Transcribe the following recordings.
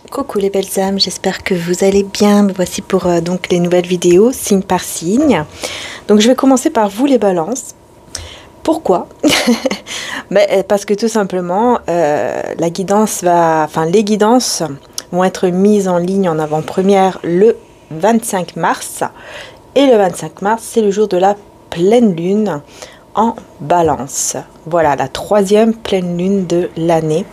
Coucou les belles âmes, j'espère que vous allez bien. Me voici pour donc les nouvelles vidéos, signe par signe. Donc je vais commencer par vous les balances. Pourquoi? Parce que tout simplement, la guidance les guidances vont être mises en ligne en avant-première le 25 mars. Et le 25 mars, c'est le jour de la pleine lune en balance. Voilà, la 3e pleine lune de l'année.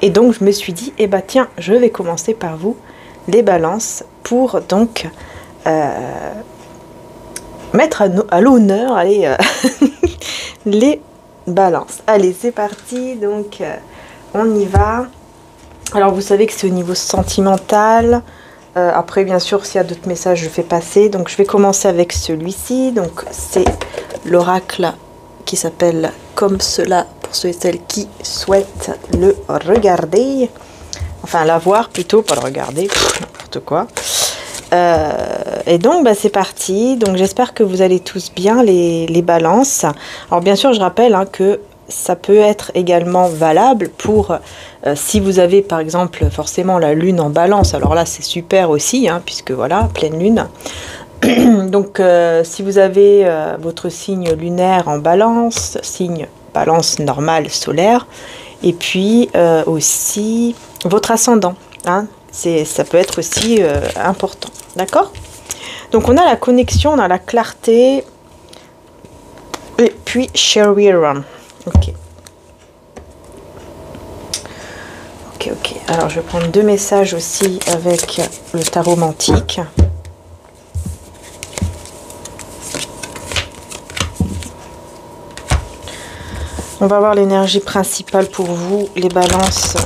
Et donc je me suis dit, eh ben tiens, je vais commencer par vous les balances pour donc mettre à l'honneur, allez, les balances. Allez, c'est parti, donc on y va. Alors vous savez que c'est au niveau sentimental. Après, bien sûr, s'il y a d'autres messages, je fais passer. Donc je vais commencer avec celui-ci. Donc c'est l'oracle qui s'appelle Comme cela, pour ceux et celles qui souhaitent le regarder, enfin l'avoir plutôt, pas le regarder, n'importe quoi. Et donc c'est parti. Donc j'espère que vous allez tous bien les balances. Alors bien sûr je rappelle que ça peut être également valable pour si vous avez par exemple forcément la lune en balance. Alors là c'est super aussi puisque voilà, pleine lune. Donc si vous avez votre signe lunaire en balance, signe balance normale solaire, et puis aussi votre ascendant, ça peut être aussi important, d'accord? Donc on a la connexion, on a la clarté, et puis Sheriran. Ok. Alors je vais prendre 2 messages aussi avec le tarot mantique. On va voir l'énergie principale pour vous, les balances.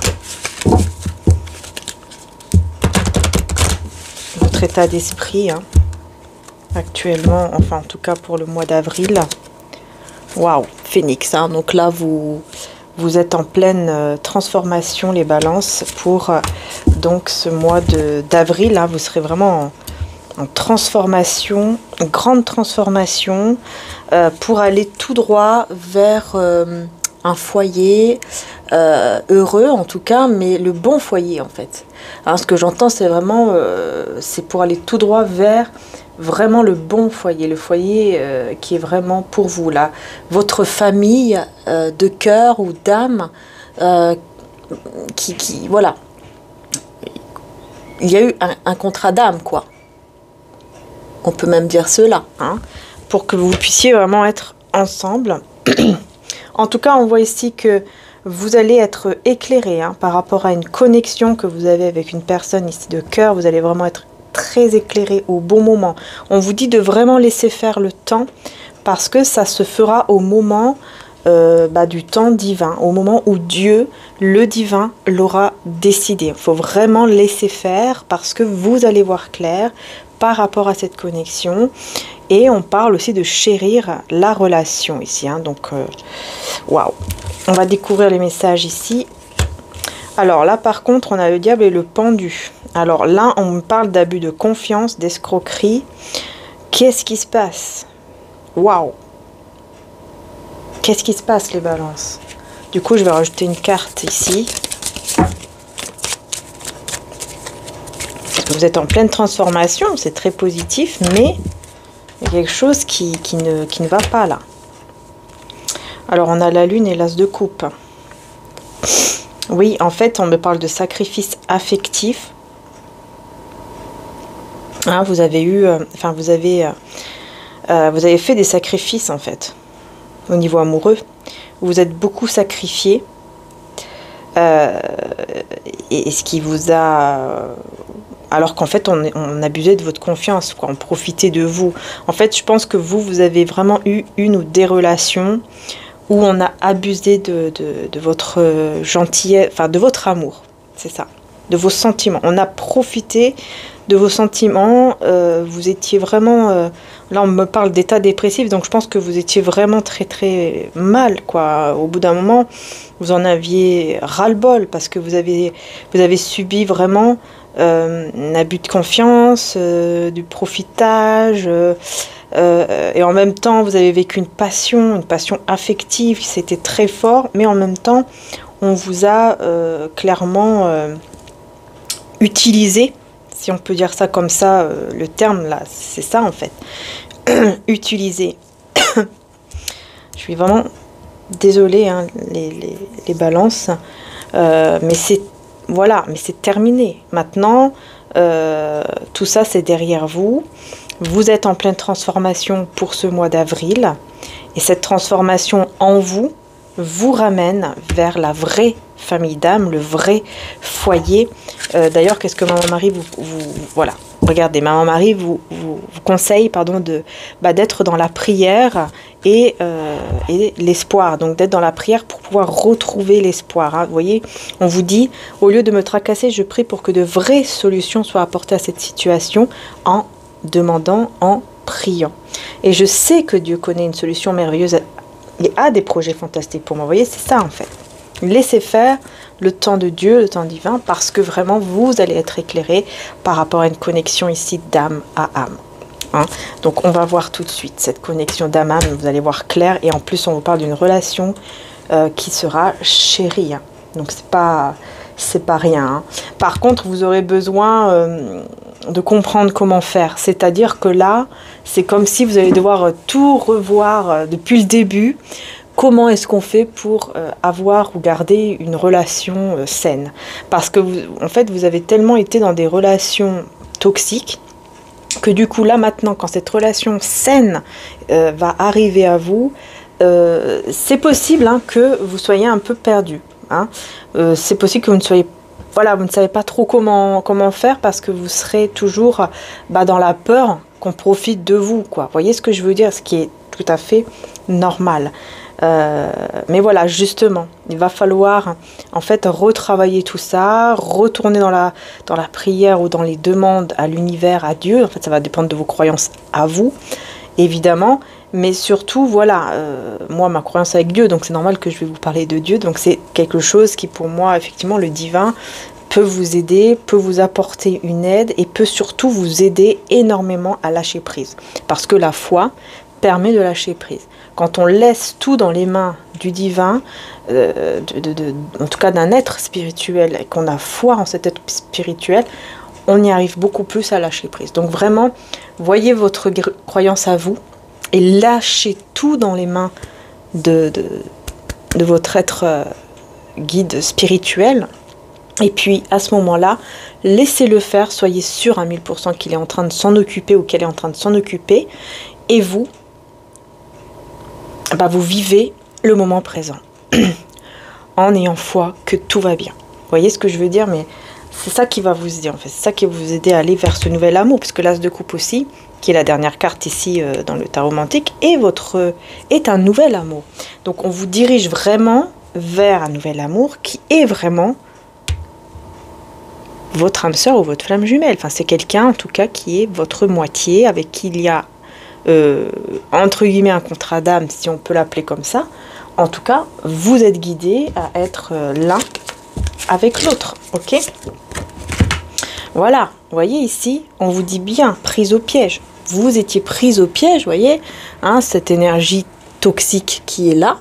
Votre état d'esprit, actuellement, enfin en tout cas pour le mois d'avril. Waouh, Phénix, donc là vous êtes en pleine transformation, les balances, pour donc ce mois d'avril. Vous serez vraiment en transformation, une grande transformation, pour aller tout droit vers un foyer heureux en tout cas, mais le bon foyer en fait. Ce que j'entends, c'est vraiment c'est pour aller tout droit vers vraiment le bon foyer, le foyer qui est vraiment pour vous là, votre famille de cœur ou d'âme, qui voilà, il y a eu un contrat d'âme quoi. On peut même dire cela, pour que vous puissiez vraiment être ensemble. En tout cas, on voit ici que vous allez être éclairé par rapport à une connexion que vous avez avec une personne ici de cœur. Vous allez vraiment être très éclairé au bon moment. On vous dit de vraiment laisser faire le temps, parce que ça se fera au moment du temps divin, au moment où Dieu, le divin, l'aura décidé. Il faut vraiment laisser faire, parce que vous allez voir clair par rapport à cette connexion. Et on parle aussi de chérir la relation ici, donc waouh, on va découvrir les messages ici. Alors là par contre on a le diable et le pendu. Alors là on me parle d'abus de confiance, d'escroquerie. Qu'est-ce qui se passe? Waouh, qu'est-ce qui se passe les balances? Du coup je vais rajouter une carte ici. Vous êtes en pleine transformation, c'est très positif, mais il y a quelque chose qui ne va pas là. Alors on a la lune et l'as de coupe. Oui, en fait on me parle de sacrifice affectif. Vous avez eu, vous avez fait des sacrifices en fait, au niveau amoureux. Vous êtes beaucoup sacrifié. Et ce qui vous a... Alors qu'en fait, on abusait de votre confiance, quoi. On profitait de vous. En fait, je pense que vous avez vraiment eu une ou des relations où on a abusé de votre gentillesse, de votre amour. C'est ça. de vos sentiments. On a profité de vos sentiments. Vous étiez vraiment... là, on me parle d'état dépressif, donc je pense que vous étiez vraiment très très mal, quoi. Au bout d'un moment, vous en aviez ras-le-bol parce que vous avez subi vraiment un abus de confiance, du profitage, et en même temps, vous avez vécu une passion affective, c'était très fort, mais en même temps, on vous a clairement utilisé, si on peut dire ça comme ça, le terme là, c'est ça en fait, utilisé. Je suis vraiment désolée, hein, les balances, mais c'est voilà, mais c'est terminé. Maintenant, tout ça c'est derrière vous. Vous êtes en pleine transformation pour ce mois d'avril, et cette transformation en vous vous ramène vers la vraie famille d'âme, le vrai foyer. D'ailleurs, qu'est-ce que Maman Marie voilà, regardez, Maman Marie vous conseille, pardon, d'être dans la prière et l'espoir. Donc d'être dans la prière pour pouvoir retrouver l'espoir. Hein. Vous voyez, on vous dit, au lieu de me tracasser, je prie pour que de vraies solutions soient apportées à cette situation en demandant, en priant. Et je sais que Dieu connaît une solution merveilleuse et a des projets fantastiques pour moi. Vous voyez, c'est ça en fait. Laissez faire le temps de Dieu, le temps divin, parce que vraiment vous allez être éclairé par rapport à une connexion ici d'âme à âme. Hein. Donc on va voir tout de suite cette connexion d'âme à âme, vous allez voir clair, et en plus on vous parle d'une relation qui sera chérie. Hein. Donc c'est pas rien. Hein. Par contre, vous aurez besoin de comprendre comment faire. C'est-à-dire que là, c'est comme si vous allez devoir tout revoir depuis le début. Comment est-ce qu'on fait pour avoir ou garder une relation saine? Parce que en fait, vous avez tellement été dans des relations toxiques que du coup, là maintenant, quand cette relation saine va arriver à vous, c'est possible hein, que vous soyez un peu perdu. Hein. C'est possible que vous ne soyez voilà, vous ne savez pas trop comment faire parce que vous serez toujours dans la peur qu'on profite de vous, quoi. Vous voyez ce que je veux dire, ce qui est tout à fait normal. Mais voilà, justement, il va falloir en fait retravailler tout ça, retourner dans la prière ou dans les demandes à l'univers, à Dieu. En fait, ça va dépendre de vos croyances à vous, évidemment. Mais surtout, voilà, moi, ma croyance avec Dieu, donc c'est normal que je vais vous parler de Dieu. Donc c'est quelque chose qui, pour moi, effectivement, le divin peut vous aider, peut vous apporter une aide et peut surtout vous aider énormément à lâcher prise. Parce que la foi permet de lâcher prise. Quand on laisse tout dans les mains du divin, en tout cas d'un être spirituel, et qu'on a foi en cet être spirituel, on y arrive beaucoup plus à lâcher prise. Donc vraiment, voyez votre croyance à vous, et lâchez tout dans les mains de votre être guide spirituel. Et puis, à ce moment-là, laissez-le faire. Soyez sûr à 1000% qu'il est en train de s'en occuper ou qu'elle est en train de s'en occuper. Et vous, vous vivez le moment présent. En ayant foi que tout va bien. Vous voyez ce que je veux dire? Mais c'est ça qui va vous aider, en fait. C'est ça qui va vous aider à aller vers ce nouvel amour. Parce que l'As de coupe aussi, qui est la dernière carte ici dans le tarot romantique, est un nouvel amour. Donc on vous dirige vraiment vers un nouvel amour qui est vraiment votre âme sœur ou votre flamme jumelle. Enfin, c'est quelqu'un en tout cas qui est votre moitié, avec qui il y a entre guillemets un contrat d'âme, si on peut l'appeler comme ça. En tout cas, vous êtes guidé à être l'un avec l'autre, ok? Voilà, vous voyez ici, on vous dit bien, prise au piège. Vous étiez prise au piège, vous voyez, hein, cette énergie toxique qui est là,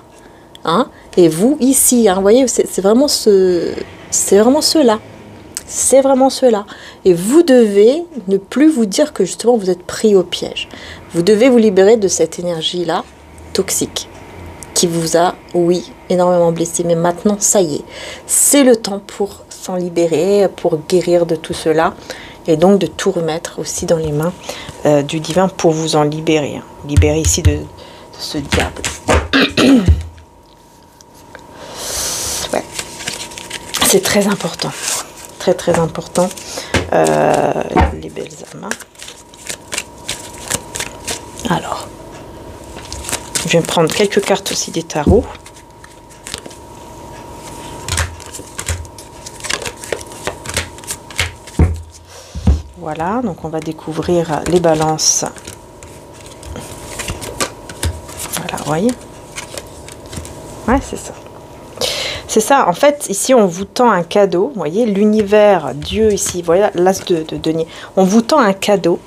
hein, et vous ici, hein, vous voyez, c'est vraiment cela. C'est vraiment cela. Et vous devez ne plus vous dire que justement vous êtes pris au piège. Vous devez vous libérer de cette énergie-là toxique qui vous a, oui, énormément blessé. Mais maintenant, ça y est, c'est le temps pour s'en libérer, pour guérir de tout cela. Et donc de tout remettre aussi dans les mains du divin pour vous en libérer. Hein. Libérer ici de ce diable. Ouais. C'est très important. Très très important. Les belles âmes. Alors, je vais prendre quelques cartes aussi des tarots. Voilà, donc on va découvrir les balances. Voilà, vous voyez? Ouais, c'est ça. C'est ça, en fait, ici, on vous tend un cadeau. Vous voyez, l'univers, Dieu, ici, voilà, l'as de denier. On vous tend un cadeau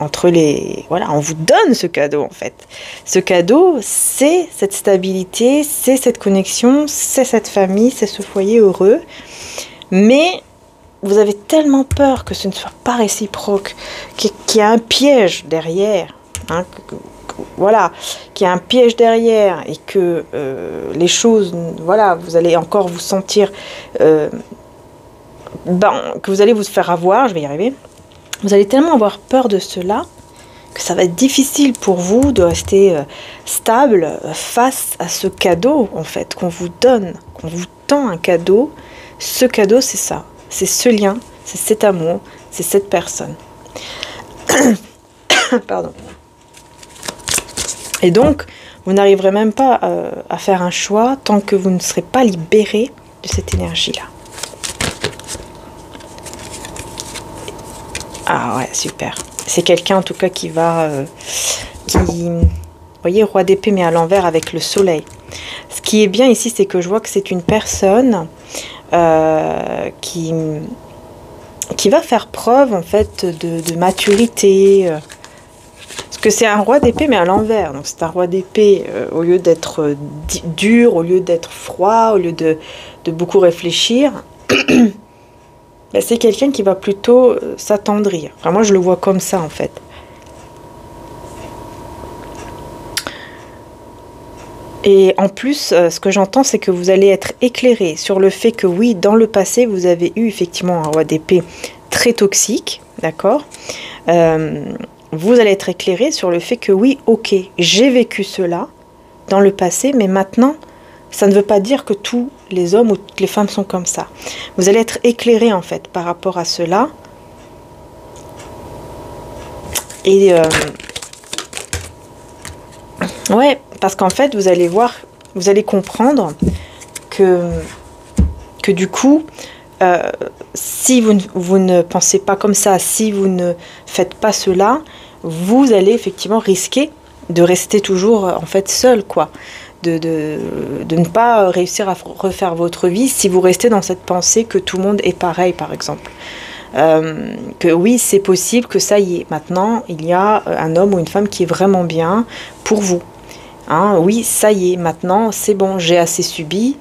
entre les... Voilà, on vous donne ce cadeau, en fait. Ce cadeau, c'est cette stabilité, c'est cette connexion, c'est cette famille, c'est ce foyer heureux. Mais vous avez tellement peur que ce ne soit pas réciproque, qu'il y a un piège derrière, hein, voilà, qu'il y a un piège derrière et que les choses, voilà, vous allez encore vous sentir, que vous allez vous faire avoir, je vais y arriver, vous allez tellement avoir peur de cela que ça va être difficile pour vous de rester stable face à ce cadeau, en fait, qu'on vous donne, qu'on vous tend un cadeau. Ce cadeau, c'est ça, c'est ce lien, c'est cet amour, c'est cette personne. Pardon. Et donc, vous n'arriverez même pas à faire un choix tant que vous ne serez pas libéré de cette énergie-là. Ah ouais, super. C'est quelqu'un en tout cas qui va... vous voyez, roi d'épée mais à l'envers avec le soleil. Ce qui est bien ici, c'est que je vois que c'est une personne qui va faire preuve en fait de maturité. Parce que c'est un roi d'épée mais à l'envers. Donc c'est un roi d'épée au lieu d'être dur, au lieu d'être froid, au lieu de beaucoup réfléchir. Ben, c'est quelqu'un qui va plutôt s'attendrir. Enfin, moi, je le vois comme ça, en fait. Et en plus, ce que j'entends, c'est que vous allez être éclairé sur le fait que, oui, dans le passé, vous avez eu effectivement un roi d'épée très toxique, d'accord ? Vous allez être éclairé sur le fait que, oui, ok, j'ai vécu cela dans le passé, mais maintenant... Ça ne veut pas dire que tous les hommes ou toutes les femmes sont comme ça. Vous allez être éclairé en fait par rapport à cela. Et ouais, parce qu'en fait, vous allez voir, vous allez comprendre que du coup, si vous ne pensez pas comme ça, si vous ne faites pas cela, vous allez effectivement risquer de rester toujours en fait seul, quoi. De ne pas réussir à refaire votre vie si vous restez dans cette pensée que tout le monde est pareil, par exemple. Que oui, c'est possible que ça y est, maintenant, il y a un homme ou une femme qui est vraiment bien pour vous. Hein, oui, ça y est, maintenant, c'est bon, j'ai assez subi.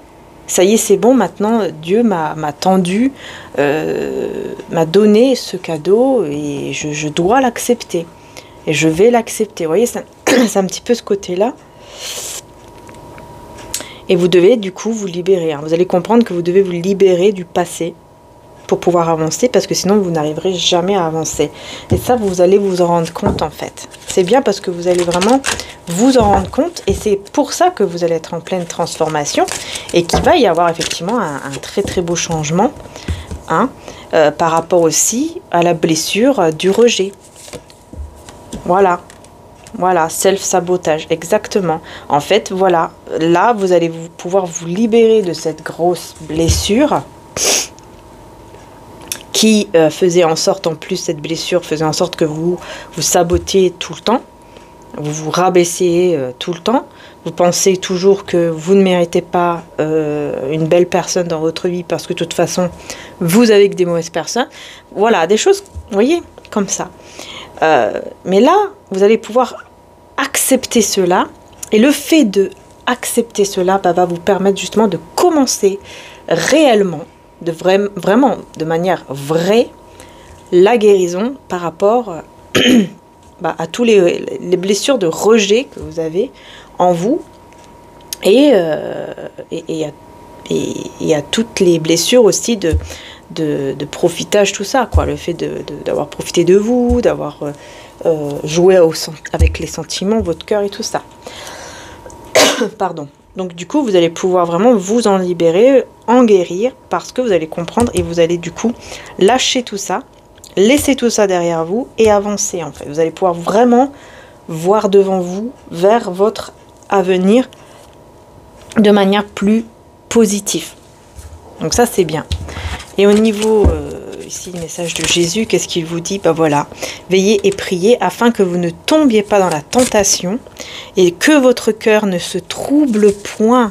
Ça y est, c'est bon, maintenant, Dieu m'a tendu, m'a donné ce cadeau et je dois l'accepter. Et je vais l'accepter. Vous voyez, c'est un petit peu ce côté-là. Et vous devez du coup vous libérer. Hein. Vous allez comprendre que vous devez vous libérer du passé pour pouvoir avancer, parce que sinon vous n'arriverez jamais à avancer. Et ça, vous allez vous en rendre compte en fait. C'est bien parce que vous allez vraiment vous en rendre compte, et c'est pour ça que vous allez être en pleine transformation et qu'il va y avoir effectivement un très très beau changement, hein, par rapport aussi à la blessure du rejet. Voilà. Voilà, self-sabotage, exactement. En fait, voilà, là, vous allez pouvoir vous libérer de cette grosse blessure qui faisait en sorte, en plus, cette blessure faisait en sorte que vous vous sabotiez tout le temps, vous vous rabaissez tout le temps, vous pensez toujours que vous ne méritez pas une belle personne dans votre vie parce que de toute façon, vous avez que des mauvaises personnes. Voilà, des choses, vous voyez, comme ça. Mais là, vous allez pouvoir accepter cela, et le fait de accepter cela va vous permettre justement de commencer réellement, vraiment de manière vraie, la guérison par rapport à tous les blessures de rejet que vous avez en vous, et à toutes les blessures aussi de profitage, tout ça, quoi, le fait d'avoir profité de vous, d'avoir joué avec les sentiments, votre cœur et tout ça. Pardon. Donc du coup, vous allez pouvoir vraiment vous en libérer, en guérir, parce que vous allez comprendre et vous allez du coup lâcher tout ça, laisser tout ça derrière vous et avancer en fait. Vous allez pouvoir vraiment voir devant vous, vers votre avenir de manière plus positive. Donc ça, c'est bien. Et au niveau ici le message de Jésus. Qu'est-ce qu'il vous dit? Ben voilà, veillez et priez afin que vous ne tombiez pas dans la tentation et que votre cœur ne se trouble point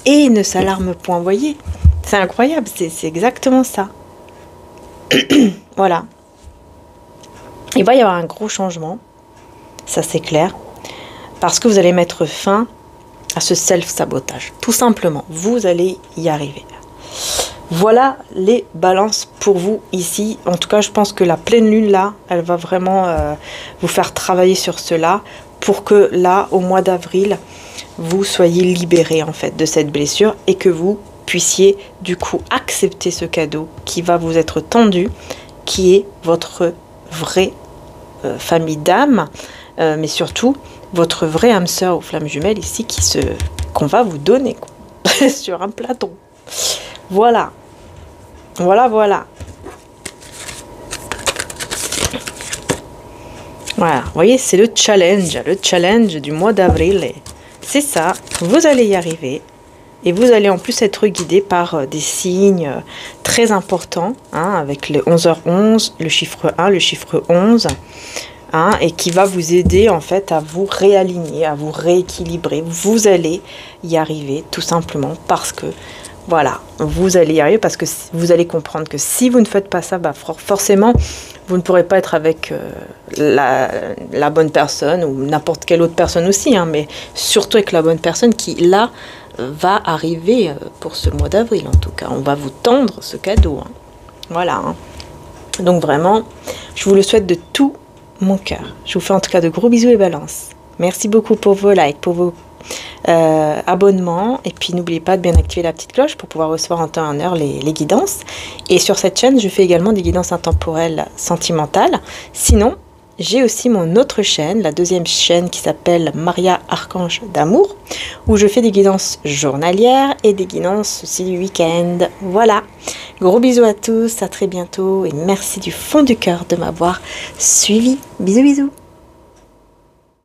et ne s'alarme point. Vous voyez, c'est incroyable, c'est exactement ça. Voilà. Il va y avoir un gros changement, ça c'est clair, parce que vous allez mettre fin à ce self-sabotage. Tout simplement, vous allez y arriver. Voilà les balances pour vous ici. En tout cas, je pense que la pleine lune là, elle va vraiment vous faire travailler sur cela pour que là, au mois d'avril, vous soyez libérés en fait de cette blessure et que vous puissiez du coup accepter ce cadeau qui va vous être tendu, qui est votre vraie famille d'âme, mais surtout votre vraie âme sœur aux flammes jumelles ici qu'on va vous donner quoi, sur un plateau. Voilà. Voilà, voilà. Voilà, vous voyez, c'est le challenge du mois d'avril. C'est ça, vous allez y arriver. Et vous allez en plus être guidé par des signes très importants, hein, avec le 11h11, le chiffre 1, le chiffre 11, hein, et qui va vous aider en fait à vous réaligner, à vous rééquilibrer. Vous allez y arriver tout simplement parce que voilà, vous allez y arriver parce que vous allez comprendre que si vous ne faites pas ça, bah forcément, vous ne pourrez pas être avec la bonne personne ou n'importe quelle autre personne aussi, hein, mais surtout avec la bonne personne qui, là, va arriver pour ce mois d'avril en tout cas. On va vous tendre ce cadeau. Hein. Voilà. Hein. Donc vraiment, je vous le souhaite de tout mon cœur. Je vous fais en tout cas de gros bisous et balances. Merci beaucoup pour vos likes, pour vos abonnements, et puis n'oubliez pas de bien activer la petite cloche pour pouvoir recevoir en temps et en heure les guidances. Et sur cette chaîne je fais également des guidances intemporelles sentimentales. Sinon j'ai aussi mon autre chaîne, la deuxième chaîne qui s'appelle Maria Archange d'amour, où je fais des guidances journalières et des guidances aussi du week-end. Voilà, gros bisous à tous, à très bientôt et merci du fond du cœur de m'avoir suivi. Bisous bisous.